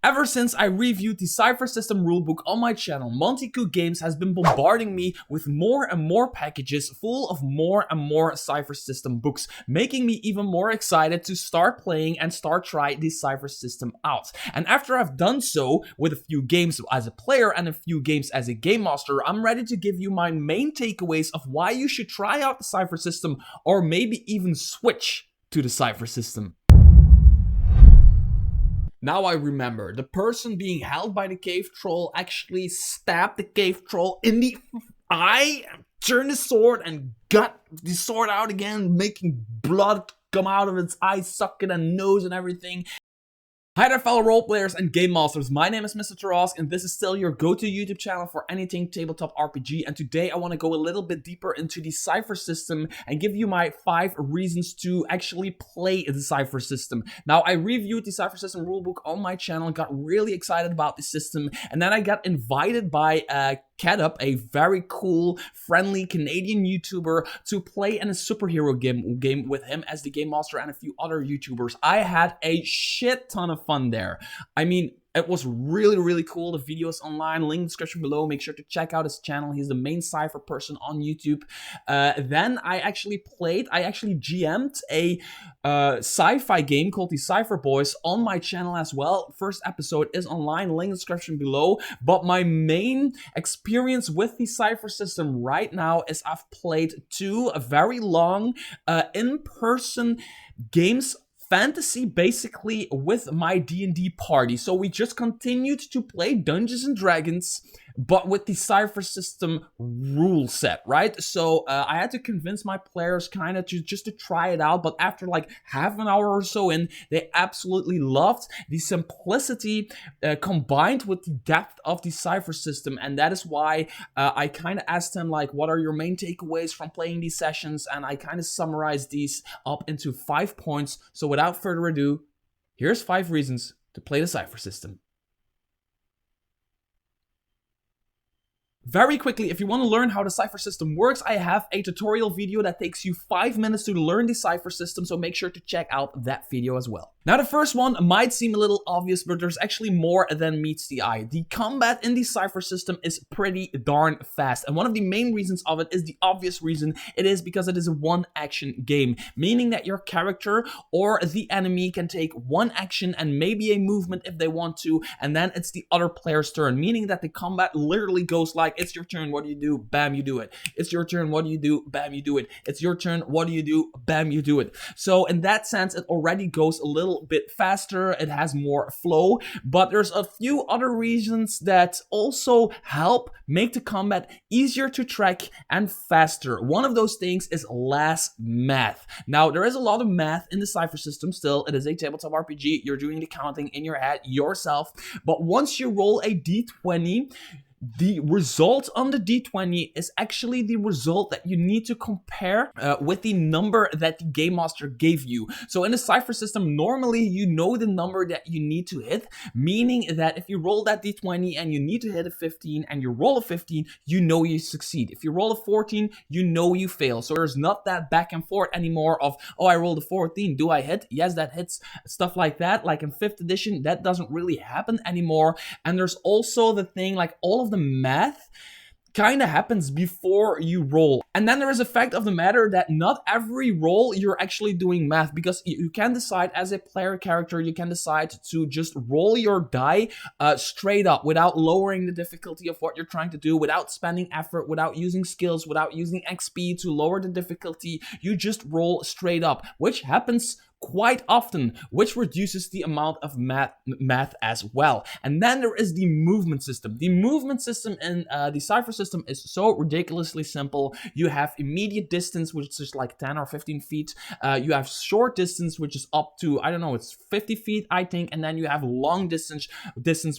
Ever since I reviewed the Cypher System rulebook on my channel, Montiku Games has been bombarding me with more and more packages full of more and more Cypher System books, making me even more excited to start playing and start trying the Cypher System out. And after I've done so with a few games as a player and a few games as a game master, I'm ready to give you my main takeaways of why you should try out the Cypher System or maybe even switch to the Cypher System. Now I remember, the person being held by the cave troll actually stabbed the cave troll in the eye, turned the sword and got the sword out again, making blood come out of its eye socket and nose and everything. Hi there fellow roleplayers and game masters, my name is Mr. Tarrasque and this is still your go-to YouTube channel for anything tabletop RPG, and today I want to go a little bit deeper into the Cypher System and give you my 5 reasons to actually play the Cypher System. Now I reviewed the Cypher System rulebook on my channel, got really excited about the system, and then I got invited by Cadup, a very cool, friendly Canadian YouTuber, to play in a superhero game with him as the game master and a few other YouTubers. I had a shit ton of fun there. I mean, it was really cool. The video is online, link in the description below. Make sure to check out his channel. He's the main Cypher person on YouTube. Then I actually GM'd a sci-fi game called the Cypher Boys on my channel as well. First episode is online, link in the description below. But my main experience with the Cypher System right now is I've played 2 very long in-person games, fantasy basically, with my D&D party. So we just continued to play Dungeons and Dragons, but with the Cypher System rule set, right? So I had to convince my players kind of just to try it out, but after like half an hour or so in, they absolutely loved the simplicity combined with the depth of the Cypher System, and that is why I kind of asked them like, what are your main takeaways from playing these sessions? And I kind of summarized these up into 5 points. So without further ado, here's 5 reasons to play the Cypher System. Very quickly, if you want to learn how the Cypher System works, I have a tutorial video that takes you 5 minutes to learn the Cypher System, so make sure to check out that video as well. Now, the first one might seem a little obvious, but there's actually more than meets the eye. The combat in the Cypher System is pretty darn fast, and one of the main reasons of it is the obvious reason. It is because it is a one-action game, meaning that your character or the enemy can take one action and maybe a movement if they want to, and then it's the other player's turn, meaning that the combat literally goes like, it's your turn, what do you do? Bam, you do it. It's your turn, what do you do? Bam, you do it. It's your turn, what do you do? Bam, you do it. So in that sense, it already goes a little bit faster, it has more flow, but there's a few other reasons that also help make the combat easier to track and faster. One of those things is less math. Now, there is a lot of math in the Cypher System still. It is a tabletop RPG. You're doing the counting in your head yourself, but once you roll a d20, the result on the d20 is actually the result that you need to compare with the number that the Game Master gave you. So in the Cypher System, normally you know the number that you need to hit, meaning that if you roll that d20 and you need to hit a 15 and you roll a 15, you know you succeed. If you roll a 14, you know you fail. So there's not that back and forth anymore of, oh, I rolled a 14, do I hit? Yes, that hits. Stuff like that. Like in 5th edition, that doesn't really happen anymore. And there's also the thing, like all of the math kind of happens before you roll. And then there is a fact of the matter that not every roll you're actually doing math, because you can decide as a player character, you can decide to just roll your die straight up without lowering the difficulty of what you're trying to do, without spending effort, without using skills, without using XP to lower the difficulty. You just roll straight up, which happens quite often, which reduces the amount of math as well. And then there is the movement system. The movement system in the Cypher System is so ridiculously simple. You have immediate distance, which is like 10 or 15 feet. You have short distance, which is up to, I don't know, it's 50 feet, I think. And then you have long distance,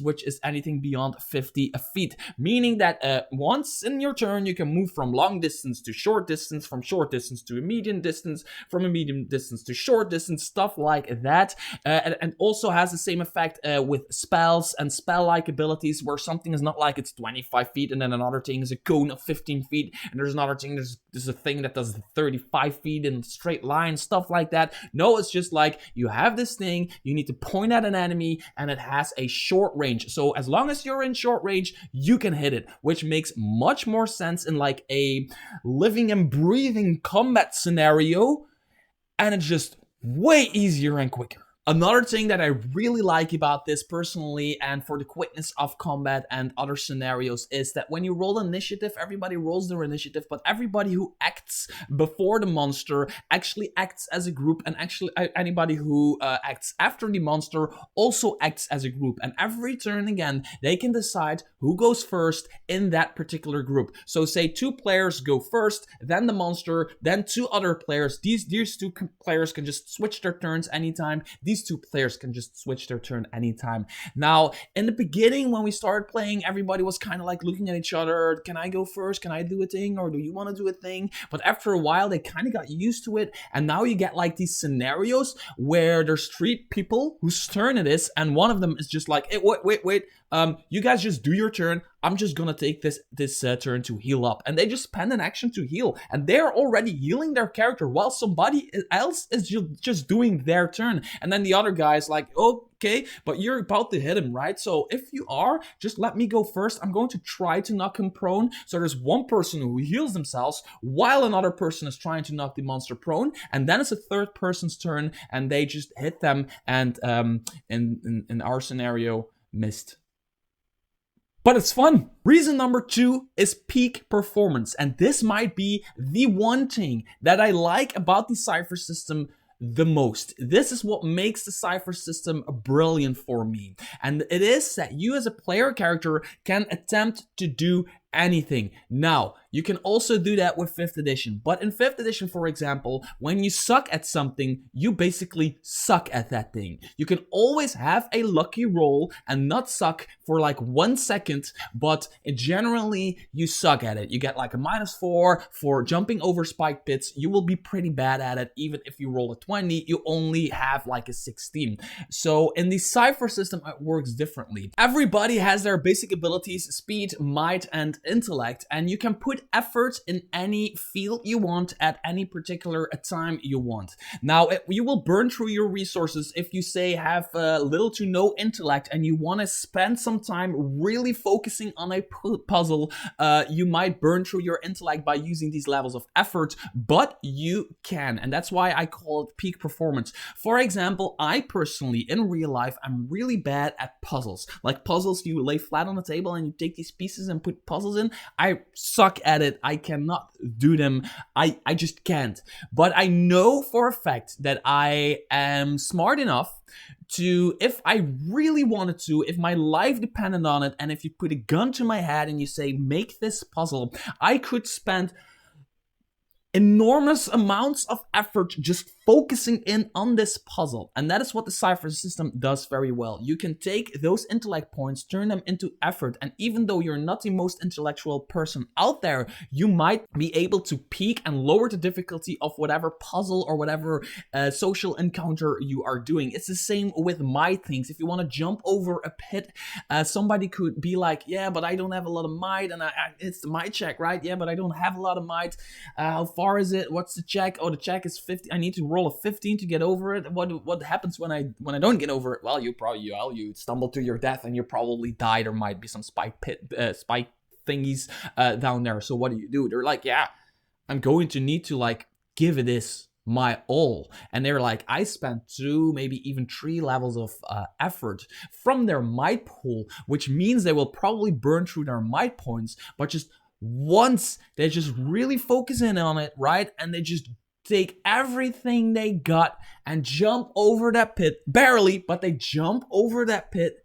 which is anything beyond 50 feet. Meaning that once in your turn, you can move from long distance to short distance, from short distance to a medium distance, from a medium distance to short distance, bonus and stuff like that. And also has the same effect with spells and spell-like abilities, where something is not like it's 25 feet and then another thing is a cone of 15 feet and there's another thing, there's a thing that does 35 feet in a straight line, stuff like that. No, it's just like you have this thing, you need to point at an enemy, and it has a short range. So as long as you're in short range, you can hit it, which makes much more sense in like a living and breathing combat scenario, and it's just way easier and quicker. Another thing that I really like about this personally, and for the quickness of combat and other scenarios, is that when you roll initiative, everybody rolls their initiative, but everybody who acts before the monster actually acts as a group, and actually anybody who acts after the monster also acts as a group. And every turn again, they can decide who goes first in that particular group. So say 2 players go first, then the monster, then 2 other players. These 2 players can just switch their turns anytime. These 2 players can just switch their turn anytime. Now, in the beginning, when we started playing, everybody was kind of like looking at each other. Can I go first? Can I do a thing? Or do you want to do a thing? But after a while, they kind of got used to it. And now you get like these scenarios where there's 3 people whose turn it is. And one of them is just like, hey, wait. You guys just do your turn. I'm just gonna take this turn to heal up. And they just spend an action to heal. And they're already healing their character while somebody else is just doing their turn. And then the other guy's like, okay, but you're about to hit him, right? So if you are, just let me go first. I'm going to try to knock him prone. So there's one person who heals themselves while another person is trying to knock the monster prone. And then it's a third person's turn and they just hit them. And in our scenario, missed. But it's fun. Reason number 2 is peak performance. And this might be the one thing that I like about the Cypher system the most. This is what makes the Cypher system brilliant for me. And it is that you as a player character can attempt to do anything. Now, you can also do that with 5th edition, but in 5th edition, for example, when you suck at something, you basically suck at that thing. You can always have a lucky roll and not suck for like 1 second, but generally you suck at it. You get like a -4 for jumping over spike pits. You will be pretty bad at it. Even if you roll a 20, you only have like a 16. So in the Cypher system, it works differently. Everybody has their basic abilities, speed, might, and intellect, and you can put effort in any field you want at any particular time you want. Now, you will burn through your resources if you say have little to no intellect and you want to spend some time really focusing on a puzzle. You might burn through your intellect by using these levels of effort, but you can, and that's why I call it peak performance. For example, I personally, in real life, I'm really bad at puzzles. Like puzzles you lay flat on the table and you take these pieces and put puzzles in. I suck at it. I cannot do them. I just can't. But I know for a fact that I am smart enough to, if I really wanted to, if my life depended on it, and if you put a gun to my head and you say, make this puzzle, I could spend enormous amounts of effort just focusing in on this puzzle. And that is what the Cypher system does very well. You can take those intellect points, turn them into effort, and even though you're not the most intellectual person out there, you might be able to peak and lower the difficulty of whatever puzzle or whatever social encounter you are doing. It's the same with might things. If you want to jump over a pit, somebody could be like, yeah, but I don't have a lot of might, and it's the might check, right? Yeah, but I don't have a lot of might. How far is it? What's the check? Oh, the check is 50. I need to roll a 15 to get over it. What happens when I don't get over it? Well, you stumble to your death and you probably die. There might be some spike thingies down there. So what do? They're like, yeah, I'm going to need to like give this my all. And they're like, I spent 2, maybe even 3 levels of effort from their might pool, which means they will probably burn through their might points, but just once they just really focus in on it, right? And they just take everything they got and jump over that pit, barely, but they jump over that pit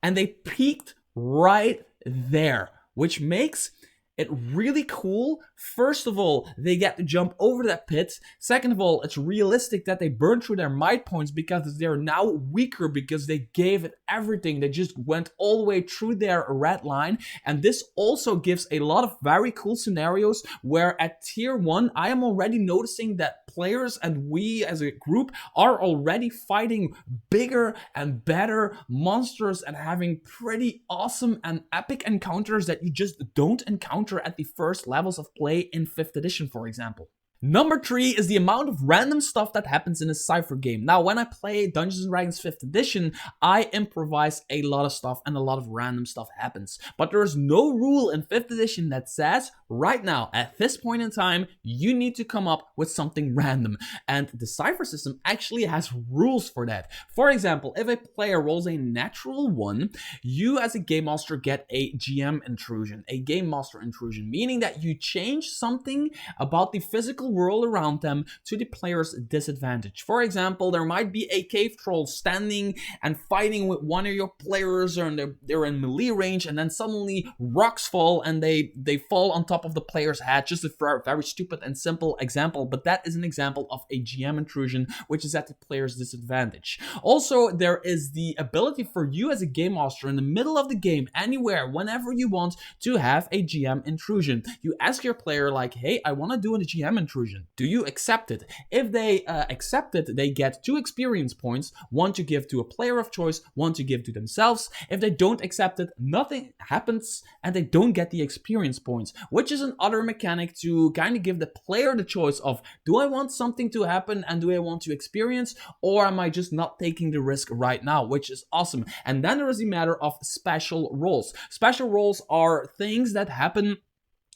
and they peaked right there, which makes it really cool. First of all, they get to jump over that pit. Second of all, it's realistic that they burn through their might points because they're now weaker because they gave it everything. They just went all the way through their red line. And this also gives a lot of very cool scenarios where at tier 1, I am already noticing that players and we as a group are already fighting bigger and better monsters and having pretty awesome and epic encounters that you just don't encounter at the first levels of play in 5th edition, for example. Number 3 is the amount of random stuff that happens in a Cypher game. Now, when I play Dungeons & Dragons 5th edition, I improvise a lot of stuff and a lot of random stuff happens. But there is no rule in 5th edition that says, right now, at this point in time, you need to come up with something random. And the Cypher system actually has rules for that. For example, if a player rolls a natural 1, you as a Game Master get a GM intrusion, a Game Master intrusion, meaning that you change something about the physical world around them to the player's disadvantage. For example, there might be a cave troll standing and fighting with one of your players, or they're in melee range, and then suddenly rocks fall and they fall on top of the player's head. Just a very stupid and simple example, but that is an example of a GM intrusion, which is at the player's disadvantage. Also, there is the ability for you as a Game Master in the middle of the game, anywhere, whenever you want, to have a GM intrusion. You ask your player like, hey, I want to do a GM intrusion. Do you accept it? If they accept it, they get 2 experience points, 1 to give to a player of choice, 1 to give to themselves. If they don't accept it, nothing happens and they don't get the experience points, which is another mechanic to kind of give the player the choice of, do I want something to happen and do I want to experience, or am I just not taking the risk right now, which is awesome. And then there is the matter of special rolls. Special rolls are things that happen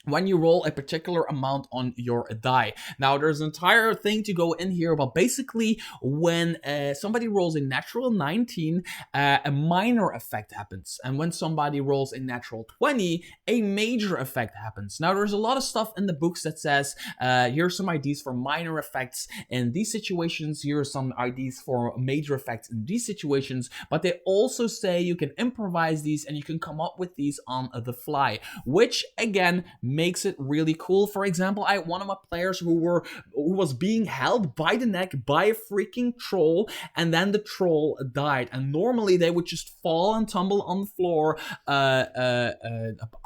when you roll a particular amount on your die. Now, there's an entire thing to go in here, but basically when somebody rolls a natural 19, a minor effect happens. And when somebody rolls a natural 20, a major effect happens. Now, there's a lot of stuff in the books that says, here's some ideas for minor effects in these situations, here are some ideas for major effects in these situations, but they also say you can improvise these and you can come up with these on the fly, which again makes it really cool. For example, I had one of my players who was being held by the neck by a freaking troll, and then the troll died. And normally they would just fall and tumble on the floor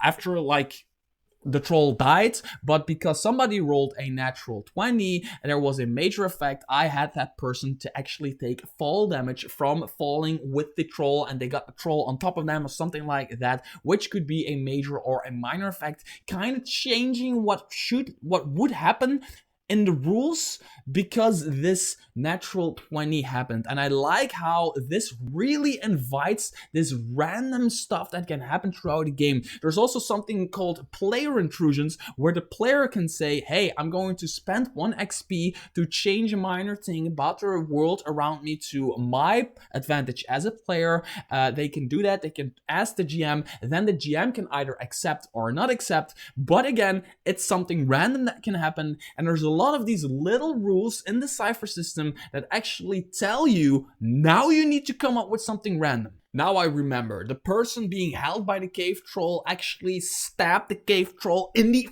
after like the troll died, but because somebody rolled a natural 20 and there was a major effect, I had that person to actually take fall damage from falling with the troll, and they got the troll on top of them or something like that, which could be a major or a minor effect, kind of changing what would happen in the rules because this natural 20 happened. And I like how this really invites this random stuff that can happen throughout the game. There's also something called player intrusions, where the player can say, hey, I'm going to spend 1 XP to change a minor thing about the world around me to my advantage as a player. They can do that. They can ask the GM, and then the GM can either accept or not accept. But again, it's something random that can happen, and there's a lot of these little rules in the Cypher system that actually tell you, now you need to come up with something random. Now I remember, the person being held by the cave troll actually stabbed the cave troll in the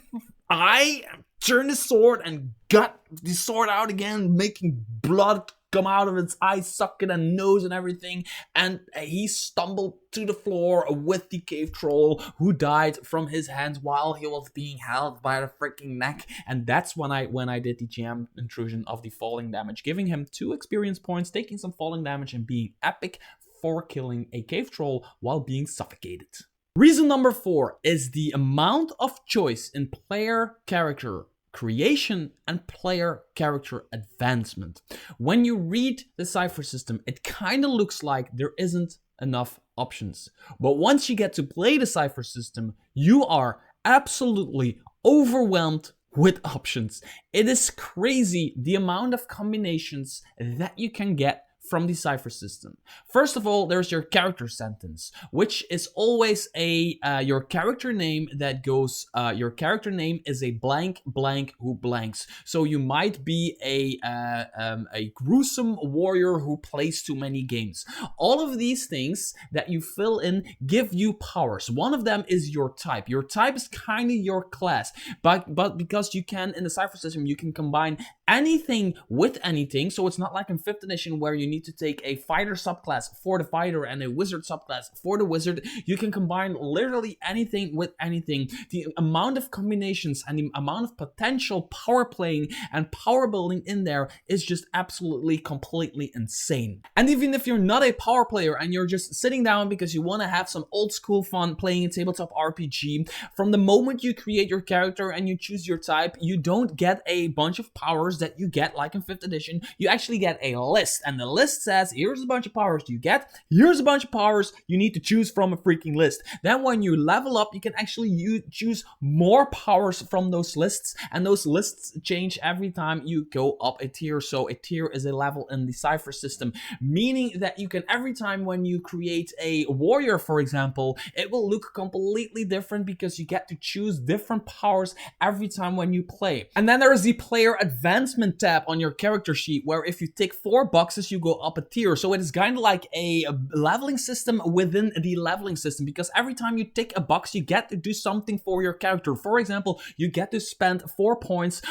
eye, turned the sword and got the sword out again, making blood come out of its eye socket and nose and everything, and he stumbled to the floor with the cave troll, who died from his hands while he was being held by the freaking neck. And that's when I did the GM intrusion of the falling damage, giving him 2 experience points, taking some falling damage, and being epic for killing a cave troll while being suffocated. Reason number 4 is the amount of choice in player character creation and player character advancement. When you read the Cypher system, it kind of looks like there isn't enough options. But once you get to play the Cypher system, you are absolutely overwhelmed with options. It is crazy the amount of combinations that you can get from the Cypher system. First of all, there's your character sentence, which is always your character name that goes, your character name is a blank blank who blanks. So you might be a gruesome warrior who plays too many games. All of these things that you fill in give you powers. One of them is your type. Your type is kind of your class, but because you can, in the Cypher system, you can combine anything with anything. So it's not like in 5th edition where you need need to take a fighter subclass for the fighter and a wizard subclass for the wizard. You can combine literally anything with anything. The amount of combinations and the amount of potential power playing and power building in there is just absolutely completely insane. And even if you're not a power player and you're just sitting down because you want to have some old school fun playing a tabletop RPG, from the moment you create your character and you choose your type, you don't get a bunch of powers that you get like in 5th edition. You actually get a list, and the list says, here's a bunch of powers you get, here's a bunch of powers you need to choose from a freaking list. Then when you level up, you can actually choose more powers from those lists, and those lists change every time you go up a tier. So a tier is a level in the Cypher system, meaning that you can, every time when you create a warrior, for example, it will look completely different because you get to choose different powers every time when you play. And then there is the player advancement tab on your character sheet, where if you tick 4 boxes, you go up a tier. So it is kind of like a leveling system within the leveling system, because every time you tick a box, you get to do something for your character. For example, you get to spend 4 points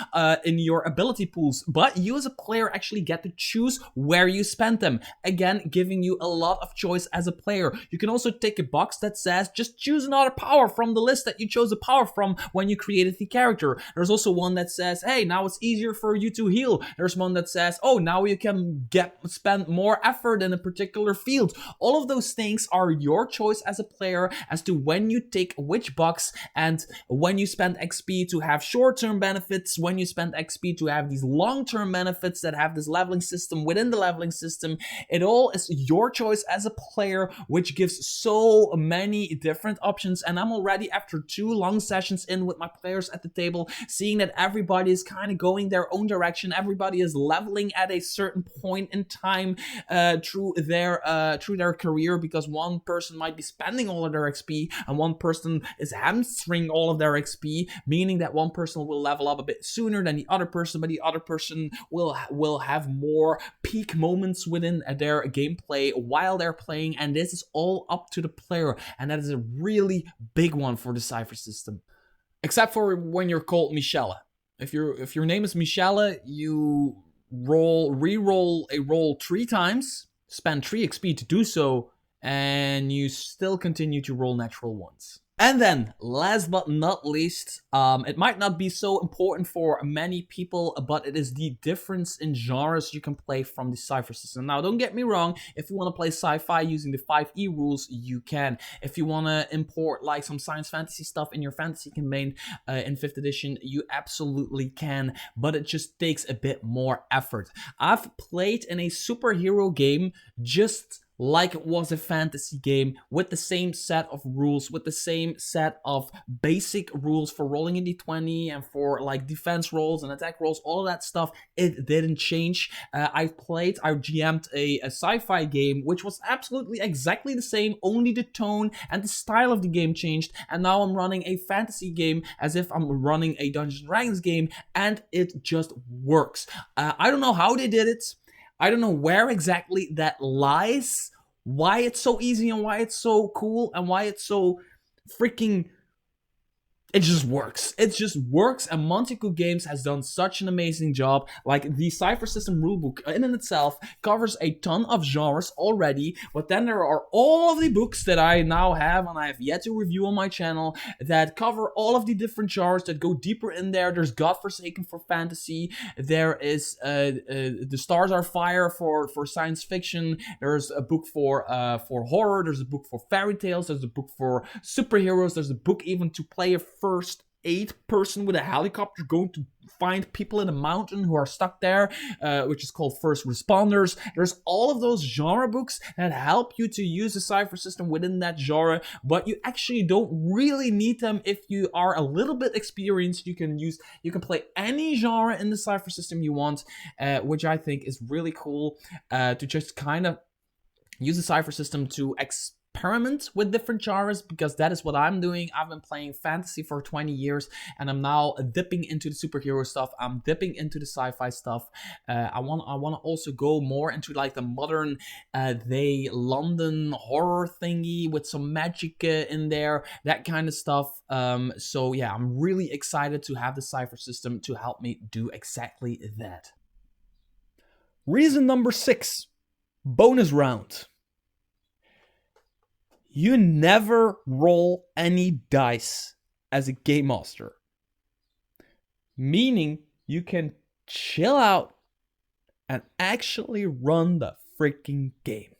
in your ability pools, but you as a player actually get to choose where you spend them. Again, giving you a lot of choice as a player. You can also tick a box that says, just choose another power from the list that you chose a power from when you created the character. There's also one that says, hey, now it's easier for you to heal. There's one that says, oh, now you can spend more effort in a particular field. All of those things are your choice as a player as to when you tick which box, and when you spend XP to have short-term benefits, when you spend XP to have these long-term benefits that have this leveling system within the leveling system. It all is your choice as a player, which gives so many different options. And I'm already, after 2 long sessions in with my players at the table, seeing that everybody is kind of going their own direction. Everybody is leveling at a certain point in time through their career, because one person might be spending all of their XP and one person is hamstring all of their XP, meaning that one person will level up a bit sooner than the other person, but the other person will have more peak moments within their gameplay while they're playing, and this is all up to the player, and that is a really big one for the Cypher system. Except for when you're called Michelle. If your name is Michelle, you re-roll a roll 3 times, spend 3 XP to do so, and you still continue to roll natural ones. And then, last but not least, it might not be so important for many people, but it is the difference in genres you can play from the Cypher system. Now, don't get me wrong, if you want to play sci-fi using the 5e rules, you can. If you want to import like some science fantasy stuff in your fantasy campaign in 5th edition, you absolutely can, but it just takes a bit more effort. I've played in a superhero game just like it was a fantasy game, with the same set of rules, with the same set of basic rules for rolling a d20 and for like defense rolls and attack rolls, all of that stuff. It didn't change. I GM'd a sci-fi game, which was absolutely exactly the same, only the tone and the style of the game changed, and now I'm running a fantasy game as if I'm running a Dungeons & Dragons game, and it just works. I don't know how they did it. I don't know where exactly that lies, why it's so easy and why it's so cool and why it's so freaking... It just works. It just works, and Monte Games has done such an amazing job. Like, the Cypher System rulebook in and itself covers a ton of genres already, but then there are all of the books that I now have and I have yet to review on my channel that cover all of the different genres, that go deeper in there. There's Godforsaken for fantasy. There is The Stars Are Fire for science fiction. There's a book for horror. There's a book for fairy tales. There's a book for superheroes. There's a book even to play a first aid person with a helicopter going to find people in a mountain who are stuck there, which is called First Responders. There's all of those genre books that help you to use the Cypher system within that genre, but you actually don't really need them if you are a little bit experienced. You can play any genre in the Cypher system you want, which I think is really cool, to just kind of use the Cypher system to experiment with different genres, because that is what I'm doing. I've been playing fantasy for 20 years and I'm now dipping into the superhero stuff. I'm dipping into the sci-fi stuff. I want to also go more into like the modern day London horror thingy with some magic in there, that kind of stuff. So yeah, I'm really excited to have the Cypher system to help me do exactly that. Reason number 6 Bonus round. You never roll any dice as a game master. Meaning you can chill out and actually run the freaking game.